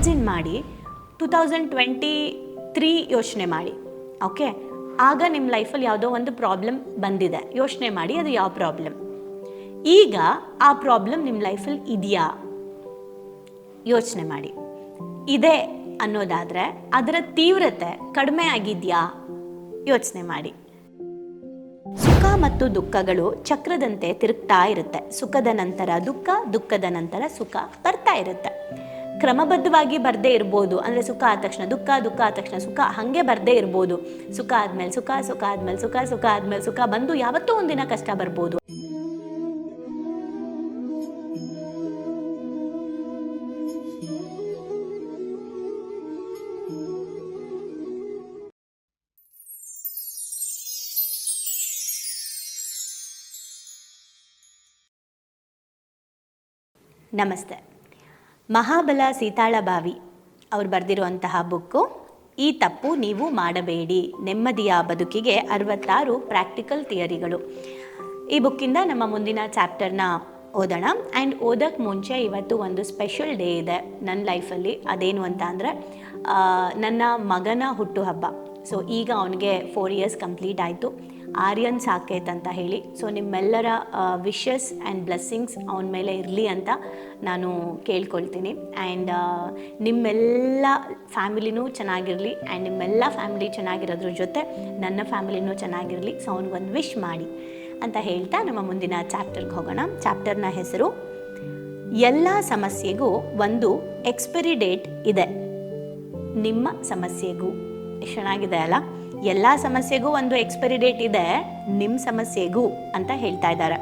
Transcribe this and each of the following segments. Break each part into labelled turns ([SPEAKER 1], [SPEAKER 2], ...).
[SPEAKER 1] Imagine ಮಾಡಿ 2023 ಯೋಚನೆ ಮಾಡಿ. ಓಕೆ, ಆಗ ನಿಮ್ಮ ಲೈಫಲ್ಲಿ ಯಾವುದೋ ಒಂದು ಪ್ರಾಬ್ಲಮ್ ಬಂದಿದೆ, ಯೋಚನೆ ಮಾಡಿ ಅದು ಯಾವ ಪ್ರಾಬ್ಲಮ್. ಈಗ ಆ ಪ್ರಾಬ್ಲಮ್ ನಿಮ್ಮ ಲೈಫಲ್ಲಿ ಇದೆಯಾ ಯೋಚನೆ ಮಾಡಿ. ಇದೆ ಅನ್ನೋದಾದರೆ ಅದರ ತೀವ್ರತೆ ಕಡಿಮೆ ಆಗಿದೆಯಾ ಯೋಚನೆ ಮಾಡಿ. ಸುಖ ಮತ್ತು ದುಃಖಗಳು ಚಕ್ರದಂತೆ ತಿರುಗ್ತಾ ಇರುತ್ತೆ. ಸುಖದ ನಂತರ ದುಃಖ, ದುಃಖದ ನಂತರ ಸುಖ ಬರ್ತಾ ಇರುತ್ತೆ. ಕ್ರಮಬದ್ಧವಾಗಿ ಬರದೇ ಇರ್ಬೋದು, ಅಂದರೆ ಸುಖ ಆದ ತಕ್ಷಣ ದುಃಖ, ದುಃಖ ಆದ ತಕ್ಷಣ ಸುಖ, ಹಾಗೆ ಬರದೇ ಇರ್ಬೋದು. ಸುಖ ಆದಮೇಲೆ ಸುಖ, ಸುಖ ಆದಮೇಲೆ ಸುಖ, ಸುಖ ಆದಮೇಲೆ ಸುಖ ಬಂದು ಯಾವತ್ತೂ ಒಂದಿನ ಕಷ್ಟ ಬರ್ಬೋದು. ನಮಸ್ತೆ. ಮಹಾಬಲ ಸೀತಾಳಭಾವಿ ಅವ್ರು ಬರೆದಿರುವಂತಹ ಬುಕ್ಕು ಈ ತಪ್ಪು ನೀವು ಮಾಡಬೇಡಿ, ನೆಮ್ಮದಿಯ ಬದುಕಿಗೆ 66 ಪ್ರಾಕ್ಟಿಕಲ್ ಥಿಯರಿಗಳು. ಈ ಬುಕ್ಕಿಂದ ನಮ್ಮ ಮುಂದಿನ ಚಾಪ್ಟರ್ನ ಓದೋಣ. ಆ್ಯಂಡ್ ಓದೋಕ್ಕೆ ಮುಂಚೆ ಇವತ್ತು ಒಂದು ಸ್ಪೆಷಲ್ ಡೇ ಇದೆ ನನ್ನ ಲೈಫಲ್ಲಿ. ಅದೇನು ಅಂತ ಅಂದರೆ ನನ್ನ ಮಗನ ಹುಟ್ಟುಹಬ್ಬ. ಸೊ ಈಗ ಅವನಿಗೆ 4 years ಕಂಪ್ಲೀಟ್ ಆಯಿತು. ಆರ್ಯನ್ ಸಾಕೇತ್ ಅಂತ ಹೇಳಿ. ಸೊ ನಿಮ್ಮೆಲ್ಲರ ವಿಶಸ್ ಆ್ಯಂಡ್ ಬ್ಲೆಸ್ಸಿಂಗ್ಸ್ ಅವನ ಮೇಲೆ ಇರಲಿ ಅಂತ ನಾನು ಕೇಳ್ಕೊಳ್ತೀನಿ. ಆ್ಯಂಡ್ ನಿಮ್ಮೆಲ್ಲ ಫ್ಯಾಮಿಲಿನೂ ಚೆನ್ನಾಗಿರಲಿ, ಆ್ಯಂಡ್ ನಿಮ್ಮೆಲ್ಲ ಫ್ಯಾಮಿಲಿ ಚೆನ್ನಾಗಿರೋದ್ರ ಜೊತೆ ನನ್ನ ಫ್ಯಾಮಿಲಿನೂ ಚೆನ್ನಾಗಿರಲಿ. ಸೊ ಅವ್ನಿಗೊಂದು ವಿಶ್ ಮಾಡಿ ಅಂತ ಹೇಳ್ತಾ ನಮ್ಮ ಮುಂದಿನ ಚಾಪ್ಟರ್ಗೆ ಹೋಗೋಣ. ಚಾಪ್ಟರ್ನ ಹೆಸರು ಎಲ್ಲ ಸಮಸ್ಯೆಗೂ ಒಂದು ಎಕ್ಸ್ಪೈರಿ ಡೇಟ್ ಇದೆ, ನಿಮ್ಮ ಸಮಸ್ಯೆಗೂ. ಎಷ್ಟು ಚೆನ್ನಾಗಿದೆ ಅಲ್ಲ? ಎಲ್ಲ ಸಮಸ್ಯೆಗೂ ಒಂದು ಎಕ್ಸ್ಪೈರಿ ಡೇಟ್ ಇದೆ, ನಿಮ್ಮ ಸಮಸ್ಯೆಗೂ ಅಂತ ಹೇಳ್ತಾ ಇದ್ದಾರೆ.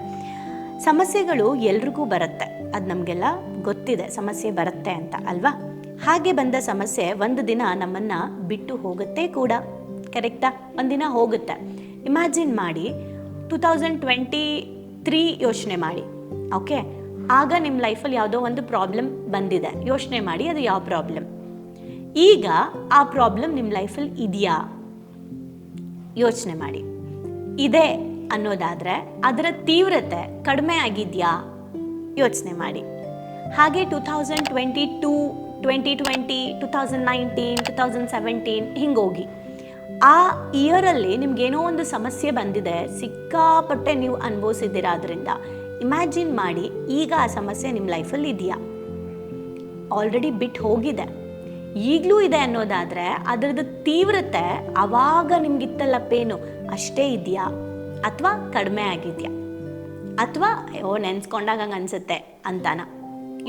[SPEAKER 1] ಸಮಸ್ಯೆಗಳು ಎಲ್ರಿಗೂ ಬರುತ್ತೆ, ಅದು ನಮಗೆಲ್ಲ ಗೊತ್ತಿದೆ, ಸಮಸ್ಯೆ ಬರುತ್ತೆ ಅಂತ ಅಲ್ವಾ? ಹಾಗೆ ಬಂದ ಸಮಸ್ಯೆ ಒಂದು ದಿನ ನಮ್ಮನ್ನು ಬಿಟ್ಟು ಹೋಗುತ್ತೆ ಕೂಡ, ಕರೆಕ್ಟಾ? ಒಂದಿನ ಹೋಗುತ್ತೆ. ಇಮ್ಯಾಜಿನ್ ಮಾಡಿ 2023 ಯೋಚನೆ ಮಾಡಿ. ಓಕೆ, ಆಗ ನಿಮ್ಮ ಲೈಫಲ್ಲಿ ಯಾವುದೋ ಒಂದು ಪ್ರಾಬ್ಲಮ್ ಬಂದಿದೆ, ಯೋಚನೆ ಮಾಡಿ ಅದು ಯಾವ ಪ್ರಾಬ್ಲಮ್. ಈಗ ಆ ಪ್ರಾಬ್ಲಮ್ ನಿಮ್ಮ ಲೈಫಲ್ಲಿ ಇದೆಯಾ ಯೋಚನೆ ಮಾಡಿ. ಇದೆ ಅನ್ನೋದಾದರೆ ಅದರ ತೀವ್ರತೆ ಕಡಿಮೆ ಆಗಿದೆಯಾ ಯೋಚನೆ ಮಾಡಿ. ಹಾಗೆ 2022, 2020, 2019, 2017 ಹಿಂಗೋಗಿ ಆ ಇಯರಲ್ಲಿ ನಿಮ್ಗೇನೋ ಒಂದು ಸಮಸ್ಯೆ ಬಂದಿದೆ, ಸಿಕ್ಕಾಪಟ್ಟೆ ನೀವು ಅನುಭವಿಸಿದ್ದೀರಾ. ಅದರಿಂದ ಇಮ್ಯಾಜಿನ್ ಮಾಡಿ ಈಗ ಆ ಸಮಸ್ಯೆ ನಿಮ್ಮ ಲೈಫಲ್ಲಿ ಇದೆಯಾ, ಆಲ್ರೆಡಿ ಬಿಟ್ಟು ಹೋಗಿದೆ, ಈಗಲೂ ಇದೆ ಅನ್ನೋದಾದರೆ ಅದರದ್ದು ತೀವ್ರತೆ ಆವಾಗ ನಿಮಗಿತ್ತಲ್ಲ ಪೇನು ಅಷ್ಟೇ ಇದೆಯಾ, ಅಥವಾ ಕಡಿಮೆ ಆಗಿದೆಯಾ, ಅಥವಾ ನೆನೆಸ್ಕೊಂಡಾಗ ಹಂಗೆ ಅನಿಸುತ್ತೆ ಅಂತಾನ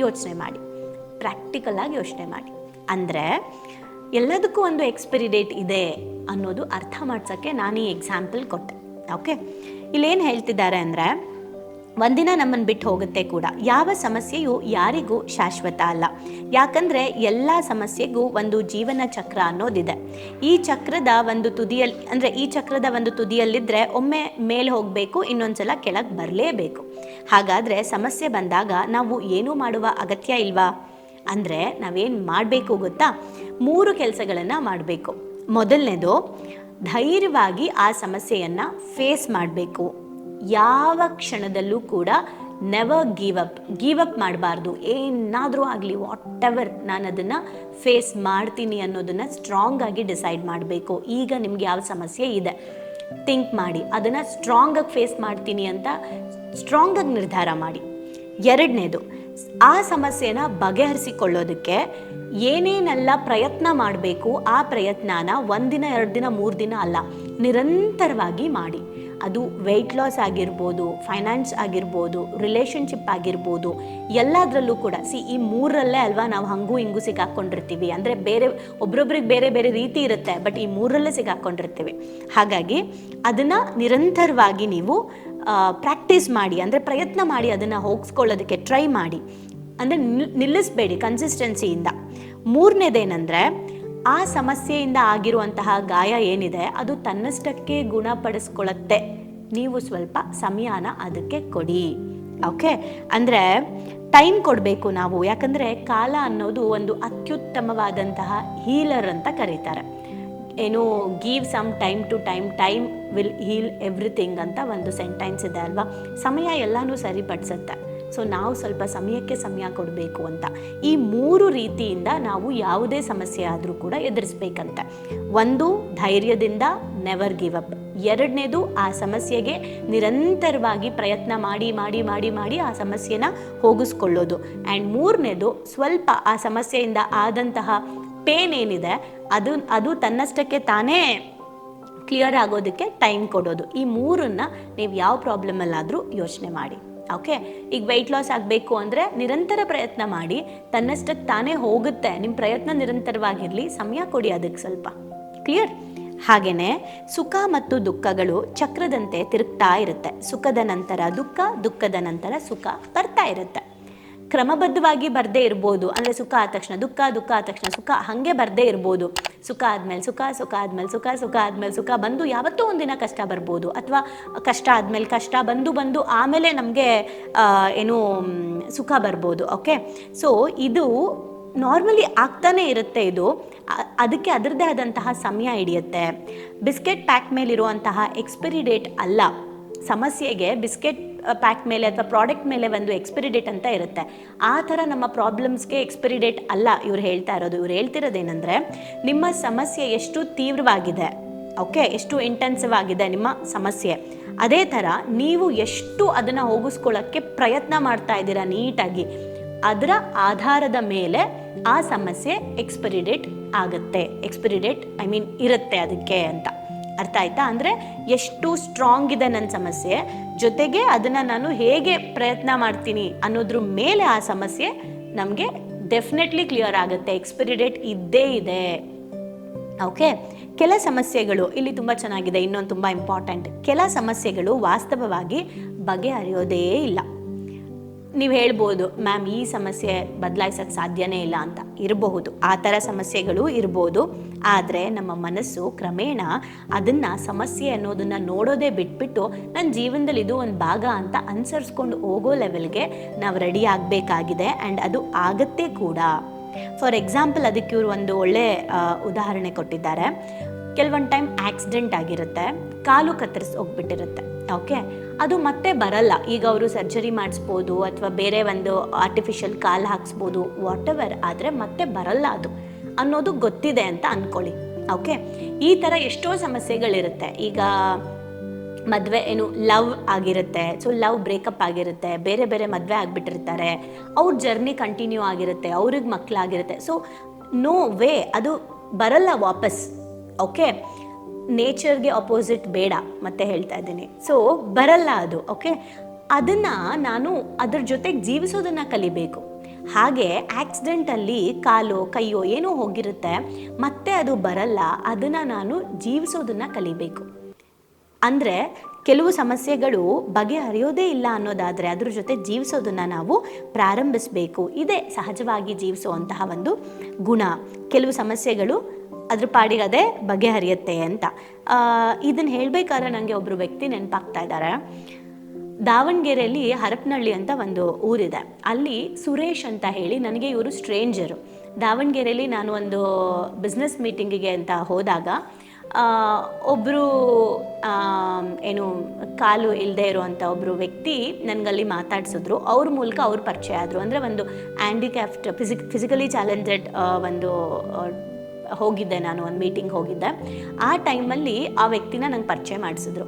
[SPEAKER 1] ಯೋಚನೆ ಮಾಡಿ. ಪ್ರಾಕ್ಟಿಕಲಾಗಿ ಯೋಚನೆ ಮಾಡಿ. ಅಂದರೆ ಎಲ್ಲದಕ್ಕೂ ಒಂದು ಎಕ್ಸ್ಪೈರಿ ಡೇಟ್ ಇದೆ ಅನ್ನೋದು ಅರ್ಥ ಮಾಡ್ಸೋಕ್ಕೆ ನಾನು ಈ ಎಕ್ಸಾಂಪಲ್ ಕೊಟ್ಟೆ. ಓಕೆ, ಇಲ್ಲೇನು ಹೇಳ್ತಿದ್ದಾರೆ ಅಂದರೆ ಒಂದಿನ ನಮ್ಮನ್ನು ಬಿಟ್ಟು ಹೋಗುತ್ತೆ ಕೂಡ. ಯಾವ ಸಮಸ್ಯೆಯು ಯಾರಿಗೂ ಶಾಶ್ವತ ಅಲ್ಲ, ಯಾಕಂದರೆ ಎಲ್ಲ ಸಮಸ್ಯೆಗೂ ಒಂದು ಜೀವನ ಚಕ್ರ ಅನ್ನೋದಿದೆ. ಈ ಚಕ್ರದ ಒಂದು ತುದಿಯಲ್ಲಿದ್ದರೆ ಒಮ್ಮೆ ಮೇಲೆ ಹೋಗಬೇಕು, ಇನ್ನೊಂದ್ಸಲ ಕೆಳಗೆ ಬರಲೇಬೇಕು. ಹಾಗಾದರೆ ಸಮಸ್ಯೆ ಬಂದಾಗ ನಾವು ಏನೂ ಮಾಡುವ ಅಗತ್ಯ ಇಲ್ವಾ? ಅಂದರೆ ನಾವೇನು ಮಾಡಬೇಕು ಗೊತ್ತಾ? 3 ಕೆಲಸಗಳನ್ನು ಮಾಡಬೇಕು. ಮೊದಲನೇದು, ಧೈರ್ಯವಾಗಿ ಆ ಸಮಸ್ಯೆಯನ್ನು ಫೇಸ್ ಮಾಡಬೇಕು. ಯಾವ ಕ್ಷಣದಲ್ಲೂ ಕೂಡ ನೆವರ್ ಗಿವ್ ಅಪ್ ಮಾಡಬಾರ್ದು. ಏನಾದರೂ ಆಗಲಿ, ವಾಟ್ ಎವರ್, ನಾನು ಅದನ್ನು ಫೇಸ್ ಮಾಡ್ತೀನಿ ಅನ್ನೋದನ್ನು ಸ್ಟ್ರಾಂಗ್ ಆಗಿ ಡಿಸೈಡ್ ಮಾಡಬೇಕು. ಈಗ ನಿಮ್ಗೆ ಯಾವ ಸಮಸ್ಯೆ ಇದೆ ಥಿಂಕ್ ಮಾಡಿ, ಅದನ್ನು ಸ್ಟ್ರಾಂಗಾಗಿ ಫೇಸ್ ಮಾಡ್ತೀನಿ ಅಂತ ಸ್ಟ್ರಾಂಗಾಗಿ ನಿರ್ಧಾರ ಮಾಡಿ. ಎರಡನೇದು, ಆ ಸಮಸ್ಯೆನ ಬಗೆಹರಿಸಿಕೊಳ್ಳೋದಕ್ಕೆ ಏನೇನೆಲ್ಲ ಪ್ರಯತ್ನ ಮಾಡಬೇಕು, ಆ ಪ್ರಯತ್ನನ 1 ದಿನ 2 ದಿನ 3 ದಿನ ಅಲ್ಲ, ನಿರಂತರವಾಗಿ ಮಾಡಿ. ಅದು ವೆಯ್ಟ್ ಲಾಸ್ ಆಗಿರ್ಬೋದು, ಫೈನಾನ್ಸ್ ಆಗಿರ್ಬೋದು, ರಿಲೇಷನ್ಶಿಪ್ ಆಗಿರ್ಬೋದು, ಎಲ್ಲದರಲ್ಲೂ ಕೂಡ. ಈ 3ರಲ್ಲೇ ಅಲ್ವಾ ನಾವು ಹಂಗೂ ಹಿಂಗೂ ಸಿಗಾಕೊಂಡಿರ್ತೀವಿ. ಅಂದರೆ ಒಬ್ರೊಬ್ರಿಗೆ ಬೇರೆ ಬೇರೆ ರೀತಿ ಇರುತ್ತೆ, ಬಟ್ ಈ 3ರಲ್ಲೇ ಸಿಗಾಕೊಂಡಿರ್ತೀವಿ. ಹಾಗಾಗಿ ಅದನ್ನು ನಿರಂತರವಾಗಿ ನೀವು ಪ್ರಾಕ್ಟೀಸ್ ಮಾಡಿ, ಅಂದರೆ ಪ್ರಯತ್ನ ಮಾಡಿ, ಅದನ್ನು ಹೋಗಿಸ್ಕೊಳ್ಳೋದಕ್ಕೆ ಟ್ರೈ ಮಾಡಿ. ಅಂದರೆ ನಿಲ್ಲಿಸಬೇಡಿ, ಕನ್ಸಿಸ್ಟೆನ್ಸಿಯಿಂದ. 3ನೇದೇನೆಂದರೆ, ಆ ಸಮಸ್ಯೆಯಿಂದ ಆಗಿರುವಂತಹ ಗಾಯ ಏನಿದೆ ಅದು ತನ್ನಷ್ಟಕ್ಕೆ ಗುಣಪಡಿಸ್ಕೊಳ್ಳುತ್ತೆ, ನೀವು ಸ್ವಲ್ಪ ಸಮಯನ ಅದಕ್ಕೆ ಕೊಡಿ. ಓಕೆ, ಅಂದರೆ ಟೈಮ್ ಕೊಡಬೇಕು ನಾವು. ಯಾಕಂದರೆ ಕಾಲ ಅನ್ನೋದು ಒಂದು ಅತ್ಯುತ್ತಮವಾದಂತಹ ಹೀಲರ್ ಅಂತ ಕರೀತಾರೆ. ಏನು, give some time to time will heal everything ಅಂತ ಒಂದು ಸೆಂಟೆನ್ಸ್ ಇದೆ ಅಲ್ವಾ? ಸಮಯ ಎಲ್ಲನೂ ಸರಿಪಡಿಸುತ್ತೆ. ಸೊ ನಾವು ಸ್ವಲ್ಪ ಸಮಯಕ್ಕೆ ಸಮಯ ಕೊಡಬೇಕು ಅಂತ. ಈ 3 ರೀತಿಯಿಂದ ನಾವು ಯಾವುದೇ ಸಮಸ್ಯೆ ಆದರೂ ಕೂಡ ಎದುರಿಸ್ಬೇಕಂತೆ. 1, ಧೈರ್ಯದಿಂದ ನೆವರ್ ಗಿವ್ ಅಪ್. 2ನೇದು, ಆ ಸಮಸ್ಯೆಗೆ ನಿರಂತರವಾಗಿ ಪ್ರಯತ್ನ ಮಾಡಿ ಮಾಡಿ ಮಾಡಿ ಮಾಡಿ ಆ ಸಮಸ್ಯೆನ ಹೋಗಿಸ್ಕೊಳ್ಳೋದು. ಆ್ಯಂಡ್ 3ನೇದು, ಸ್ವಲ್ಪ ಆ ಸಮಸ್ಯೆಯಿಂದ ಆದಂತಹ ಪೇನ್ ಏನಿದೆ ಅದು ತನ್ನಷ್ಟಕ್ಕೆ ತಾನೇ ಕ್ಲಿಯರ್ ಆಗೋದಕ್ಕೆ ಟೈಮ್ ಕೊಡೋದು. ಈ 3ನ್ನ ನೀವು ಯಾವ ಪ್ರಾಬ್ಲಮಲ್ಲಾದರೂ ಯೋಚನೆ ಮಾಡಿ. ಓಕೆ, ಈಗ ವೆಯ್ಟ್ ಲಾಸ್ ಆಗಬೇಕು ಅಂದರೆ ನಿರಂತರ ಪ್ರಯತ್ನ ಮಾಡಿ, ತನ್ನಷ್ಟಕ್ಕೆ ತಾನೇ ಹೋಗುತ್ತೆ. ನಿಮ್ಮ ಪ್ರಯತ್ನ ನಿರಂತರವಾಗಿರಲಿ, ಸಮಯ ಕೊಡಿ ಅದಕ್ಕೆ ಸ್ವಲ್ಪ. ಕ್ಲಿಯರ್? ಹಾಗೆಯೇ ಸುಖ ಮತ್ತು ದುಃಖಗಳು ಚಕ್ರದಂತೆ ತಿರುಗ್ತಾ ಇರುತ್ತೆ. ಸುಖದ ನಂತರ ದುಃಖ, ದುಃಖದ ನಂತರ ಸುಖ ಬರ್ತಾ ಇರುತ್ತೆ. ಕ್ರಮಬದ್ಧವಾಗಿ ಬರದೇ ಇರ್ಬೋದು, ಅಂದರೆ ಸುಖ ಆದ ತಕ್ಷಣ ದುಃಖ, ದುಃಖ ಆದ ತಕ್ಷಣ ಸುಖ, ಹಾಗೆ ಬರದೇ ಇರ್ಬೋದು. ಸುಖ ಆದಮೇಲೆ ಸುಖ, ಸುಖ ಆದಮೇಲೆ ಸುಖ, ಸುಖ ಆದಮೇಲೆ ಸುಖ ಬಂದು ಯಾವತ್ತೂ ಒಂದಿನ ಕಷ್ಟ ಬರ್ಬೋದು. ಅಥವಾ ಕಷ್ಟ ಆದಮೇಲೆ ಕಷ್ಟ ಬಂದು ಆಮೇಲೆ ನಮಗೆ ಸುಖ ಬರ್ಬೋದು. ಓಕೆ, ಸೊ ಇದು ನಾರ್ಮಲಿ ಆಗ್ತಾನೇ ಇರುತ್ತೆ. ಇದು ಅದಕ್ಕೆ ಅದರದ್ದೇ ಆದಂತಹ ಸಮಯ ಹಿಡಿಯುತ್ತೆ. ಬಿಸ್ಕೆಟ್ ಪ್ಯಾಕ್ ಮೇಲಿರುವಂತಹ ಎಕ್ಸ್ಪೈರಿ ಡೇಟ್ ಅಲ್ಲ, ಸಮಸ್ಯೆಗೆ ಬಿಸ್ಕೆಟ್ ಪ್ಯಾಕ್ ಮೇಲೆ ಅಥವಾ ಪ್ರಾಡಕ್ಟ್ ಮೇಲೆ ಒಂದು ಎಕ್ಸ್ಪೈರಿ ಡೇಟ್ ಅಂತ ಇರುತ್ತೆ. ಆ ಥರ ನಮ್ಮ ಪ್ರಾಬ್ಲಮ್ಸ್ಗೆ ಎಕ್ಸ್ಪೈರಿ ಡೇಟ್ ಅಲ್ಲ ಇವ್ರು ಹೇಳ್ತಾ ಇರೋದು. ಇವ್ರು ಹೇಳ್ತಿರೋದೇನೆಂದರೆ, ನಿಮ್ಮ ಸಮಸ್ಯೆ ಎಷ್ಟು ತೀವ್ರವಾಗಿದೆ, ಓಕೆ, ಎಷ್ಟು ಇಂಟೆನ್ಸಿವ್ ಆಗಿದೆ ನಿಮ್ಮ ಸಮಸ್ಯೆ, ಅದೇ ಥರ ನೀವು ಎಷ್ಟು ಅದನ್ನು ಹೋಗಿಸ್ಕೊಳ್ಳೋಕ್ಕೆ ಪ್ರಯತ್ನ ಮಾಡ್ತಾ ಇದ್ದೀರಾ ನೀಟಾಗಿ, ಅದರ ಆಧಾರದ ಮೇಲೆ ಆ ಸಮಸ್ಯೆ ಎಕ್ಸ್ಪೈರಿ ಡೇಟ್ ಆಗುತ್ತೆ. ಎಕ್ಸ್ಪೈರಿ ಡೇಟ್ ಇರುತ್ತೆ ಅದಕ್ಕೆ ಅಂತ. ಅರ್ಥ ಆಯ್ತಾ? ಅಂದರೆ ಎಷ್ಟು ಸ್ಟ್ರಾಂಗ್ ಇದೆ ನನ್ನ ಸಮಸ್ಯೆ, ಜೊತೆಗೆ ಅದನ್ನು ನಾನು ಹೇಗೆ ಪ್ರಯತ್ನ ಮಾಡ್ತೀನಿ ಅನ್ನೋದ್ರ ಮೇಲೆ ಆ ಸಮಸ್ಯೆ ನಮಗೆ ಡೆಫಿನೆಟ್ಲಿ ಕ್ಲಿಯರ್ ಆಗುತ್ತೆ. ಎಕ್ಸ್ಪೈರಿ ಡೇಟ್ ಇದ್ದೇ ಇದೆ. ಓಕೆ, ಕೆಲ ಸಮಸ್ಯೆಗಳು ಇಲ್ಲಿ ತುಂಬ ಚೆನ್ನಾಗಿದೆ. ಇನ್ನೊಂದು ತುಂಬ ಇಂಪಾರ್ಟೆಂಟ್, ಕೆಲ ಸಮಸ್ಯೆಗಳು ವಾಸ್ತವವಾಗಿ ಬಗೆಹರಿಯೋದೇ ಇಲ್ಲ. ನೀವು ಹೇಳ್ಬೋದು, ಮ್ಯಾಮ್ ಈ ಸಮಸ್ಯೆ ಬದಲಾಯಿಸೋಕ್ಕೆ ಸಾಧ್ಯನೇ ಇಲ್ಲ ಅಂತ. ಇರಬಹುದು, ಆ ಥರ ಸಮಸ್ಯೆಗಳು ಇರ್ಬೋದು. ಆದರೆ ನಮ್ಮ ಮನಸ್ಸು ಕ್ರಮೇಣ ಅದನ್ನು ಸಮಸ್ಯೆ ಅನ್ನೋದನ್ನು ನೋಡೋದೇ ಬಿಟ್ಬಿಟ್ಟು ನನ್ನ ಜೀವನದಲ್ಲಿ ಇದು ಒಂದು ಭಾಗ ಅಂತ ಅನುಸರಿಸ್ಕೊಂಡು ಹೋಗೋ ಲೆವೆಲ್ಗೆ ನಾವು ರೆಡಿ ಆಗಬೇಕಾಗಿದೆ. ಆ್ಯಂಡ್ ಅದು ಆಗತ್ತೆ ಕೂಡ. ಫಾರ್ ಎಕ್ಸಾಂಪಲ್, ಅದಕ್ಕೆ ಇವರು ಒಂದು ಒಳ್ಳೆ ಉದಾಹರಣೆ ಕೊಟ್ಟಿದ್ದಾರೆ. ಕೆಲವೊಂದು ಟೈಮ್ ಆಕ್ಸಿಡೆಂಟ್ ಆಗಿರುತ್ತೆ, ಕಾಲು ಕತ್ತರಿಸಿ ಹೋಗ್ಬಿಟ್ಟಿರುತ್ತೆ. ಓಕೆ, ಅದು ಮತ್ತೆ ಬರಲ್ಲ. ಈಗ ಅವರು ಸರ್ಜರಿ ಮಾಡಿಸ್ಬೋದು ಅಥವಾ ಬೇರೆ ಒಂದು ಆರ್ಟಿಫಿಷಿಯಲ್ ಕಾಲು ಹಾಕ್ಸ್ಬೋದು, ವಾಟ್ ಎವರ್, ಆದರೆ ಮತ್ತೆ ಬರಲ್ಲ ಅದು ಅನ್ನೋದು ಗೊತ್ತಿದೆ ಅಂತ ಅಂದ್ಕೊಳ್ಳಿ. ಓಕೆ, ಈ ಥರ ಎಷ್ಟೋ ಸಮಸ್ಯೆಗಳಿರುತ್ತೆ. ಈಗ ಮದುವೆ ಲವ್ ಆಗಿರುತ್ತೆ, ಸೊ ಲವ್ ಬ್ರೇಕಪ್ ಆಗಿರುತ್ತೆ, ಬೇರೆ ಬೇರೆ ಮದುವೆ ಆಗಿಬಿಟ್ಟಿರ್ತಾರೆ, ಅವ್ರ ಜರ್ನಿ ಕಂಟಿನ್ಯೂ ಆಗಿರುತ್ತೆ, ಅವ್ರಿಗೆ ಮಕ್ಕಳಾಗಿರುತ್ತೆ. ಸೊ ನೋ ವೇ, ಅದು ಬರಲ್ಲ ವಾಪಸ್. ಓಕೆ, ನೇಚರ್ಗೆ ಅಪೋಸಿಟ್ ಬೇಡ, ಮತ್ತೆ ಹೇಳ್ತಾ ಇದ್ದೀನಿ. ಸೊ ಬರಲ್ಲ ಅದು. ಓಕೆ, ಅದನ್ನು ನಾನು ಅದ್ರ ಜೊತೆಗೆ ಜೀವಿಸೋದನ್ನು ಕಲಿಬೇಕು. ಹಾಗೆ ಆಕ್ಸಿಡೆಂಟಲ್ಲಿ ಕಾಲು ಕೈಯೋ ಏನೋ ಹೋಗಿರುತ್ತೆ, ಮತ್ತೆ ಅದು ಬರಲ್ಲ, ಅದನ್ನು ನಾನು ಜೀವಿಸೋದನ್ನು ಕಲಿಬೇಕು. ಅಂದರೆ ಕೆಲವು ಸಮಸ್ಯೆಗಳು ಬಗೆಹರಿಯೋದೇ ಇಲ್ಲ ಅನ್ನೋದಾದರೆ ಅದ್ರ ಜೊತೆ ಜೀವಿಸೋದನ್ನು ನಾವು ಪ್ರಾರಂಭಿಸಬೇಕು. ಇದೇ ಸಹಜವಾಗಿ ಜೀವಿಸುವಂತಹ ಒಂದು ಗುಣ. ಕೆಲವು ಸಮಸ್ಯೆಗಳು ಅದ್ರ ಪಾಡಿಗೆ ಅದೇ ಬಗೆಹರಿಯುತ್ತೆ ಅಂತ. ಇದನ್ನು ಹೇಳಬೇಕಾದ್ರೆ ನನಗೆ ಒಬ್ಬರು ವ್ಯಕ್ತಿ ನೆನಪಾಗ್ತಾ ಇದ್ದಾರೆ. ದಾವಣಗೆರೆಯಲ್ಲಿ ಹರಪನಹಳ್ಳಿ ಅಂತ ಒಂದು ಊರಿದೆ. ಅಲ್ಲಿ ಸುರೇಶ್ ಅಂತ ಹೇಳಿ, ನನಗೆ ಇವರು ಸ್ಟ್ರೇಂಜರು. ದಾವಣಗೆರೆಯಲ್ಲಿ ನಾನು ಒಂದು ಬಿಸ್ನೆಸ್ ಮೀಟಿಂಗಿಗೆ ಅಂತ ಹೋದಾಗ ಒಬ್ಬರು ಕಾಲು ಇಲ್ಲದೆ ಇರುವಂಥ ಒಬ್ಬರು ವ್ಯಕ್ತಿ ನನಗಲ್ಲಿ ಮಾತಾಡ್ಸಿದ್ರು. ಅವ್ರ ಮೂಲಕ ಅವ್ರು ಪರಿಚಯ ಆದರು. ಅಂದರೆ ಒಂದು ಹ್ಯಾಂಡಿಕ್ಯಾಪ್ಟ್ ಫಿಸಿಕಲಿ ಚಾಲೆಂಜೆಡ್ ಒಂದು ಹೋಗಿದ್ದೆ, ನಾನು ಒಂದು ಮೀಟಿಂಗ್ ಹೋಗಿದ್ದೆ. ಆ ಟೈಮಲ್ಲಿ ಆ ವ್ಯಕ್ತಿನ ನಂಗೆ ಪರಿಚಯ ಮಾಡಿಸಿದ್ರು.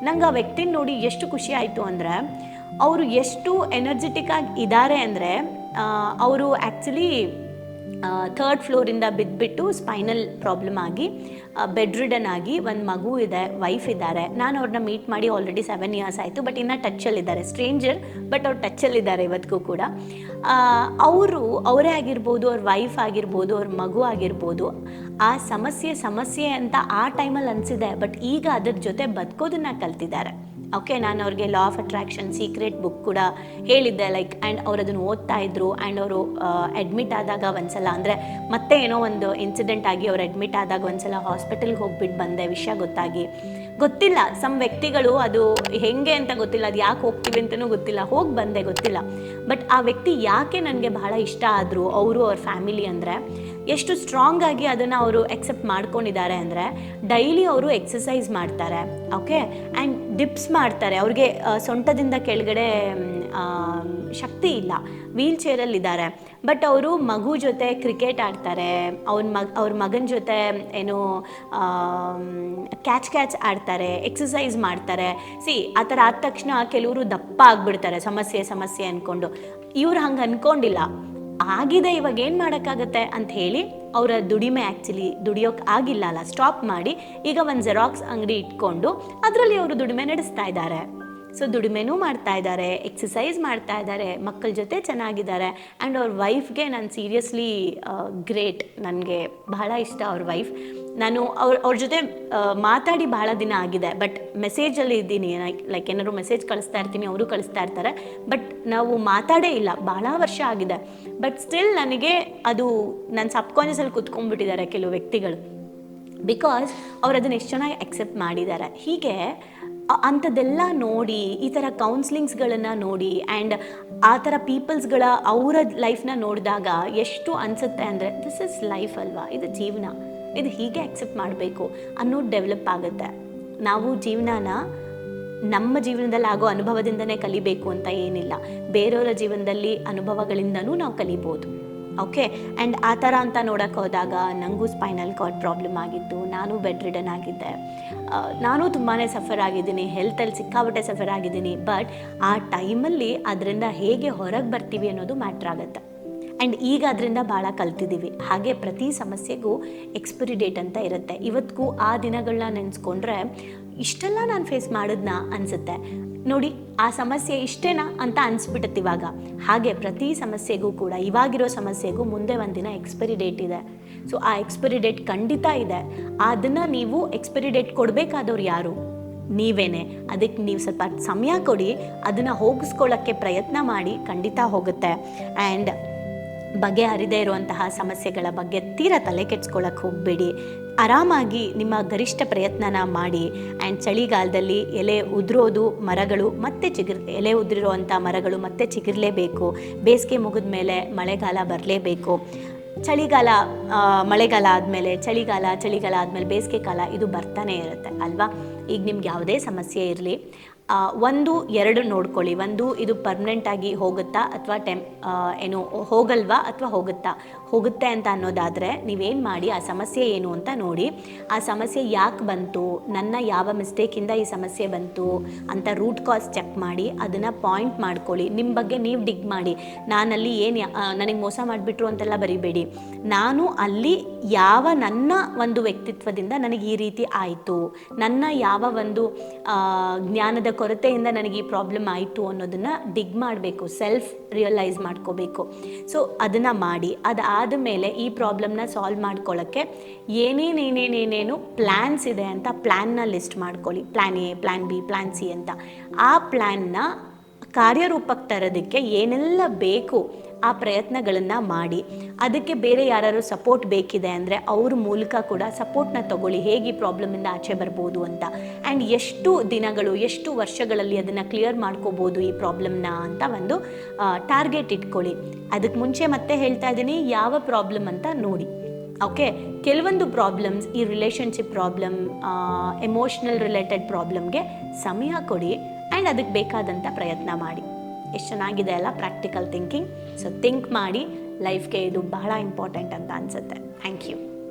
[SPEAKER 1] ನಂಗೆ ಆ ವ್ಯಕ್ತಿನ ನೋಡಿ ಎಷ್ಟು ಖುಷಿ ಆಯಿತು ಅಂದರೆ, ಅವರು ಎಷ್ಟು ಎನರ್ಜೆಟಿಕ್ ಆಗಿ ಇದ್ದಾರೆ ಅಂದರೆ, ಅವರು ಆ್ಯಕ್ಚುಲಿ 3rd ಫ್ಲೋರಿಂದ ಬಿದ್ದುಬಿಟ್ಟು ಸ್ಪೈನಲ್ ಪ್ರಾಬ್ಲಮ್ ಆಗಿ ಬೆಡ್ ರಿಡನ್ ಆಗಿ, ಒಂದು ಮಗು ಇದೆ, ವೈಫ್ ಇದ್ದಾರೆ. ನಾನು ಅವ್ರನ್ನ ಮೀಟ್ ಮಾಡಿ ಆಲ್ರೆಡಿ 7 ಇಯರ್ಸ್ ಆಯಿತು. ಬಟ್ ಇನ್ನೂ ಟಚ್ಚಲ್ಲಿದ್ದಾರೆ. ಸ್ಟ್ರೇಂಜರ್, ಬಟ್ ಅವ್ರು ಟಚ್ಚಲ್ಲಿದ್ದಾರೆ ಇವತ್ತಿಗೂ ಕೂಡ. ಅವರೇ ಆಗಿರ್ಬೋದು, ಅವ್ರ ವೈಫ್ ಆಗಿರ್ಬೋದು, ಅವ್ರ ಮಗು ಆಗಿರ್ಬೋದು, ಆ ಸಮಸ್ಯೆ ಅಂತ ಆ ಟೈಮಲ್ಲಿ ಅನಿಸಿದೆ. ಬಟ್ ಈಗ ಅದ್ರ ಜೊತೆ ಬದುಕೋದನ್ನು ಕಲ್ತಿದ್ದಾರೆ. ಓಕೆ, ನಾನು ಅವ್ರಿಗೆ law of attraction secret book ಕೂಡ ಹೇಳಿದ್ದೆ, ಲೈಕ್. ಆ್ಯಂಡ್ ಅವ್ರು ಅದನ್ನು ಓದ್ತಾ ಇದ್ರು. ಆ್ಯಂಡ್ ಅವರು ಅಡ್ಮಿಟ್ ಆದಾಗ ಒಂದ್ಸಲ, ಅಂದರೆ ಮತ್ತೆ ಏನೋ ಒಂದು ಇನ್ಸಿಡೆಂಟ್ ಆಗಿ ಅವ್ರು ಅಡ್ಮಿಟ್ ಆದಾಗ ಒಂದ್ಸಲ ಹಾಸ್ಪಿಟಲ್ಗೆ ಹೋಗ್ಬಿಟ್ಟು ಬಂದೆ, ವಿಷಯ ಗೊತ್ತಿಲ್ಲ. ಸಮ್ ವ್ಯಕ್ತಿಗಳು ಅದು ಹೆಂಗೆ ಅಂತ ಗೊತ್ತಿಲ್ಲ, ಅದು ಯಾಕೆ ಹೋಗ್ತೀವಿ ಅಂತಲೂ ಗೊತ್ತಿಲ್ಲ, ಹೋಗಿ ಬಂದೆ ಗೊತ್ತಿಲ್ಲ. ಬಟ್ ಆ ವ್ಯಕ್ತಿ ಯಾಕೆ ನನಗೆ ಬಹಳ ಇಷ್ಟ ಆದರು, ಅವರು ಅವ್ರ ಫ್ಯಾಮಿಲಿ, ಅಂದರೆ ಎಷ್ಟು ಸ್ಟ್ರಾಂಗ್ ಆಗಿ ಅದನ್ನು ಅವರು ಎಕ್ಸೆಪ್ಟ್ ಮಾಡ್ಕೊಂಡಿದ್ದಾರೆ ಅಂದರೆ, ಡೈಲಿ ಅವರು ಎಕ್ಸಸೈಸ್ ಮಾಡ್ತಾರೆ. ಓಕೆ, ಆ್ಯಂಡ್ ಡಿಪ್ಸ್ ಮಾಡ್ತಾರೆ. ಅವ್ರಿಗೆ ಸೊಂಟದಿಂದ ಕೆಳಗಡೆ ಶಕ್ತಿ ಇಲ್ಲ, ವೀಲ್ ಚೇರಲ್ಲಿದ್ದಾರೆ, ಬಟ್ ಅವರು ಮಗು ಜೊತೆ ಕ್ರಿಕೆಟ್ ಆಡ್ತಾರೆ, ಅವ್ರ ಮಗನ ಜೊತೆ ಏನು ಕ್ಯಾಚ್ ಆಡ್ತಾರೆ, ಎಕ್ಸಸೈಸ್ ಮಾಡ್ತಾರೆ. ಆ ಥರ ಆದ ತಕ್ಷಣ ಕೆಲವರು ದಪ್ಪ ಆಗಿಬಿಡ್ತಾರೆ ಸಮಸ್ಯೆ ಅಂದ್ಕೊಂಡು. ಇವ್ರು ಹಂಗೆ ಅಂದ್ಕೊಂಡಿಲ್ಲ, ಆಗಿದೆ ಇವಾಗ ಏನು ಮಾಡೋಕ್ಕಾಗತ್ತೆ ಅಂತ ಹೇಳಿ ಅವರ ದುಡಿಮೆ ದುಡಿಯೋಕೆ ಆಗಿಲ್ಲ ಅಲ್ಲ, ಸ್ಟಾಪ್ ಮಾಡಿ ಈಗ ಒಂದು ಜೆರಾಕ್ಸ್ ಅಂಗಡಿ ಇಟ್ಕೊಂಡು ಅದರಲ್ಲಿ ಅವರು ದುಡಿಮೆ ನಡೆಸ್ತಾ ಇದ್ದಾರೆ. ಸೊ ದುಡಿಮೆನೂ ಮಾಡ್ತಾ ಇದ್ದಾರೆ, ಎಕ್ಸಸೈಸ್ ಮಾಡ್ತಾ ಇದ್ದಾರೆ, ಮಕ್ಕಳ ಜೊತೆ ಚೆನ್ನಾಗಿದ್ದಾರೆ. ಆ್ಯಂಡ್ ಅವ್ರ ವೈಫ್ಗೆ ನಾನು ಸೀರಿಯಸ್ಲಿ ಗ್ರೇಟ್, ನನಗೆ ಬಹಳ ಇಷ್ಟ ಅವ್ರ ವೈಫ್. ನಾನು ಅವ್ರ ಜೊತೆ ಮಾತಾಡಿ ಬಹಳ ದಿನ ಆಗಿದೆ, ಬಟ್ ಮೆಸೇಜಲ್ಲಿ ಇದ್ದೀನಿ, ಲೈಕ್ ಏನಾದ್ರು ಮೆಸೇಜ್ ಕಳಿಸ್ತಾ ಇರ್ತೀನಿ, ಅವರು ಕಳಿಸ್ತಾ ಇರ್ತಾರೆ, ಬಟ್ ನಾವು ಮಾತಾಡೇ ಇಲ್ಲ, ಬಹಳ ವರ್ಷ ಆಗಿದೆ. ಬಟ್ ಸ್ಟಿಲ್ ನನಗೆ ಅದು ನನ್ನ ಸಬ್ಕಾನ್ಷಿಯಸಲ್ಲಿ ಕುತ್ಕೊಂಡ್ಬಿಟ್ಟಿದ್ದಾರೆ ಕೆಲವು ವ್ಯಕ್ತಿಗಳು, ಬಿಕಾಸ್ ಅವ್ರು ಅದನ್ನು ಎಷ್ಟು ಚೆನ್ನಾಗಿ ಅಕ್ಸೆಪ್ಟ್ ಮಾಡಿದ್ದಾರೆ. ಹೀಗೆ ಅಂಥದ್ದೆಲ್ಲ ನೋಡಿ, ಈ ಥರ ಕೌನ್ಸ್ಲಿಂಗ್ಸ್ಗಳನ್ನು ನೋಡಿ ಆ್ಯಂಡ್ ಆ ಥರ ಪೀಪಲ್ಸ್ಗಳ ಅವರ ಲೈಫ್ನ ನೋಡಿದಾಗ ಎಷ್ಟು ಅನಿಸುತ್ತೆ ಅಂದರೆ, ದಿಸ್ ಇಸ್ ಲೈಫ್ ಅಲ್ವಾ, ಇದು ಜೀವನ, ಇದು ಹೀಗೆ ಅಕ್ಸೆಪ್ಟ್ ಮಾಡಬೇಕು ಅನ್ನೋದು ಡೆವಲಪ್ ಆಗುತ್ತೆ. ನಾವು ಜೀವನನ ನಮ್ಮ ಜೀವನದಲ್ಲಿ ಆಗೋ ಅನುಭವದಿಂದನೇ ಕಲಿಬೇಕು ಅಂತ ಏನಿಲ್ಲ, ಬೇರೆಯವರ ಜೀವನದಲ್ಲಿ ಅನುಭವಗಳಿಂದನೂ ನಾವು ಕಲಿಬೋದು. ಓಕೆ. ಆ್ಯಂಡ್ ಆ ಥರ ಅಂತ ನೋಡೋಕೆ ಹೋದಾಗ ನನಗೂ ಸ್ಪೈನಲ್ ಕಾರ್ಡ್ ಪ್ರಾಬ್ಲಮ್ ಆಗಿತ್ತು, ನಾನು ಬೆಡ್ ರಿಡನ್ ಆಗಿದ್ದೆ, ನಾನು ತುಂಬಾ ಸಫರ್ ಆಗಿದ್ದೀನಿ, ಹೆಲ್ತಲ್ಲಿ ಸಿಕ್ಕಾಪಟ್ಟೆ ಸಫರ್ ಆಗಿದ್ದೀನಿ. ಬಟ್ ಆ ಟೈಮಲ್ಲಿ ಅದರಿಂದ ಹೇಗೆ ಹೊರಗೆ ಬರ್ತೀವಿ ಅನ್ನೋದು ಮ್ಯಾಟ್ರ್ ಆಗುತ್ತೆ. ಆ್ಯಂಡ್ ಈಗ ಅದರಿಂದ ಭಾಳ ಕಲ್ತಿದ್ದೀವಿ. ಹಾಗೆ ಪ್ರತಿ ಸಮಸ್ಯೆಗೂ ಎಕ್ಸ್ಪೈರಿ ಡೇಟ್ ಅಂತ ಇರುತ್ತೆ. ಇವತ್ತಿಗೂ ಆ ದಿನಗಳನ್ನ ನೆನೆಸ್ಕೊಂಡ್ರೆ ಇಷ್ಟೆಲ್ಲ ನಾನು ಫೇಸ್ ಮಾಡಿದ್ನಾ ಅನಿಸುತ್ತೆ. ನೋಡಿ, ಆ ಸಮಸ್ಯೆ ಇಷ್ಟೇನಾ ಅಂತ ಅನಿಸ್ಬಿಟ್ಟತ್ತೆ ಇವಾಗ. ಹಾಗೆ ಪ್ರತಿ ಸಮಸ್ಯೆಗೂ ಕೂಡ, ಇವಾಗಿರೋ ಸಮಸ್ಯೆಗೂ ಮುಂದೆ ಒಂದಿನ ಎಕ್ಸ್ಪೈರಿ ಡೇಟ್ ಇದೆ. ಸೊ ಆ ಎಕ್ಸ್ಪೈರಿ ಡೇಟ್ ಖಂಡಿತ ಇದೆ. ಅದನ್ನು ನೀವು ಎಕ್ಸ್ಪೈರಿ ಡೇಟ್ ಕೊಡಬೇಕಾದವ್ರು ಯಾರು? ನೀವೇನೆ. ಅದಕ್ಕೆ ನೀವು ಸ್ವಲ್ಪ ಸಮಯ ಕೊಡಿ, ಅದನ್ನು ಹೋಗಿಸ್ಕೊಳ್ಳೋಕ್ಕೆ ಪ್ರಯತ್ನ ಮಾಡಿ, ಖಂಡಿತ ಹೋಗುತ್ತೆ. ಆ್ಯಂಡ್ ಬಗೆಹರಿದೇ ಇರುವಂತಹ ಸಮಸ್ಯೆಗಳ ಬಗ್ಗೆ ತೀರಾ ತಲೆ ಕೆಡ್ಸ್ಕೊಳ್ಳೋಕೆ ಹೋಗಬೇಡಿ. ಆರಾಮಾಗಿ ನಿಮ್ಮ ಗರಿಷ್ಠ ಪ್ರಯತ್ನನ ಮಾಡಿ. ಆ್ಯಂಡ್ ಚಳಿಗಾಲದಲ್ಲಿ ಎಲೆ ಉದುರೋದು ಮರಗಳು ಮತ್ತೆ ಎಲೆ ಉದುರಿರುವಂಥ ಮರಗಳು ಮತ್ತೆ ಚಿಗುರಲೇಬೇಕು. ಬೇಸಿಗೆ ಮುಗಿದ ಮೇಲೆ ಮಳೆಗಾಲ ಬರಲೇಬೇಕು. ಮಳೆಗಾಲ ಆದಮೇಲೆ ಚಳಿಗಾಲ ಆದಮೇಲೆ ಬೇಸಿಗೆ ಕಾಲ, ಇದು ಬರ್ತಾನೆ ಇರುತ್ತೆ ಅಲ್ವಾ. ಈಗ ನಿಮ್ಗೆ ಯಾವುದೇ ಸಮಸ್ಯೆ ಇರಲಿ, 1-2 ನೋಡ್ಕೊಳ್ಳಿ. ಒಂದು, ಇದು ಪರ್ಮನೆಂಟಾಗಿ ಹೋಗುತ್ತಾ ಅಥವಾ ಹೋಗಲ್ವಾ ಅಥವಾ ಹೋಗುತ್ತೆ ಅಂತ ಅನ್ನೋದಾದರೆ ನೀವೇನು ಮಾಡಿ, ಆ ಸಮಸ್ಯೆ ಏನು ಅಂತ ನೋಡಿ. ಆ ಸಮಸ್ಯೆ ಯಾಕೆ ಬಂತು, ನನ್ನ ಯಾವ ಮಿಸ್ಟೇಕಿಂದ ಈ ಸಮಸ್ಯೆ ಬಂತು ಅಂತ ರೂಟ್ ಕಾಸ್ ಚೆಕ್ ಮಾಡಿ, ಅದನ್ನು ಪಾಯಿಂಟ್ ಮಾಡ್ಕೊಳ್ಳಿ. ನಿಮ್ಮ ಬಗ್ಗೆ ನೀವು ಡಿಗ್ ಮಾಡಿ. ನಾನಲ್ಲಿ ನನಗೆ ಮೋಸ ಮಾಡಿಬಿಟ್ರು ಅಂತೆಲ್ಲ ಬರಿಬೇಡಿ. ನಾನು ಅಲ್ಲಿ ನನ್ನ ಒಂದು ವ್ಯಕ್ತಿತ್ವದಿಂದ ನನಗೆ ಈ ರೀತಿ ಆಯಿತು, ನನ್ನ ಯಾವ ಒಂದು ಜ್ಞಾನದ ಕೊರತೆಯಿಂದ ನನಗೆ ಈ ಪ್ರಾಬ್ಲಮ್ ಆಯಿತು ಅನ್ನೋದನ್ನು ಡಿಗ್ ಮಾಡಬೇಕು, ಸೆಲ್ಫ್ ರಿಯಲೈಸ್ ಮಾಡ್ಕೋಬೇಕು. ಸೊ ಅದನ್ನು ಮಾಡಿ, ಅದಾದ ಮೇಲೆ ಈ ಪ್ರಾಬ್ಲಮ್ನ ಸಾಲ್ವ್ ಮಾಡ್ಕೊಳ್ಳೋಕ್ಕೆ ಏನೇನೇನೇನೇನೇನು ಪ್ಲ್ಯಾನ್ಸ್ ಇದೆ ಅಂತ ಪ್ಲ್ಯಾನ್ನ ಲಿಸ್ಟ್ ಮಾಡ್ಕೊಳ್ಳಿ. Plan A, plan B, plan C ಅಂತ. ಆ ಪ್ಲ್ಯಾನ್ನ ಕಾರ್ಯರೂಪಕ್ಕೆ ತರೋದಕ್ಕೆ ಏನೆಲ್ಲ ಬೇಕು ಆ ಪ್ರಯತ್ನಗಳನ್ನು ಮಾಡಿ. ಅದಕ್ಕೆ ಬೇರೆ ಯಾರು ಸಪೋರ್ಟ್ ಬೇಕಿದೆ ಅಂದರೆ ಅವ್ರ ಮೂಲಕ ಕೂಡ ಸಪೋರ್ಟ್ನ ತಗೊಳ್ಳಿ, ಹೇಗೆ ಈ ಪ್ರಾಬ್ಲಮಿಂದ ಆಚೆ ಬರ್ಬೋದು ಅಂತ. ಆ್ಯಂಡ್ ಎಷ್ಟು ದಿನಗಳು, ಎಷ್ಟು ವರ್ಷಗಳಲ್ಲಿ ಅದನ್ನು ಕ್ಲಿಯರ್ ಮಾಡ್ಕೋಬೋದು ಈ ಪ್ರಾಬ್ಲಮ್ನ ಅಂತ ಒಂದು ಟಾರ್ಗೆಟ್ ಇಟ್ಕೊಳ್ಳಿ. ಅದಕ್ಕೆ ಮುಂಚೆ ಮತ್ತೆ ಹೇಳ್ತಾ ಇದ್ದೀನಿ, ಯಾವ ಪ್ರಾಬ್ಲಮ್ ಅಂತ ನೋಡಿ. ಓಕೆ. ಕೆಲವೊಂದು ಪ್ರಾಬ್ಲಮ್ಸ್, ಈ ರಿಲೇಷನ್ಶಿಪ್ ಪ್ರಾಬ್ಲಮ್, ಎಮೋಷ್ನಲ್ ರಿಲೇಟೆಡ್ ಪ್ರಾಬ್ಲಮ್ಗೆ ಸಮಯ ಕೊಡಿ ಆ್ಯಂಡ್ ಅದಕ್ಕೆ ಬೇಕಾದಂಥ ಪ್ರಯತ್ನ ಮಾಡಿ. ಎಷ್ಟು ಚೆನ್ನಾಗಿದೆ ಅಲ್ಲ ಪ್ರಾಕ್ಟಿಕಲ್ ಥಿಂಕಿಂಗ್. ಸೊ ಥಿಂಕ್ ಮಾಡಿ, ಲೈಫ್ಗೆ ಇದು ಬಹಳ ಇಂಪಾರ್ಟೆಂಟ್ ಅಂತ ಅನಿಸುತ್ತೆ. Thank you.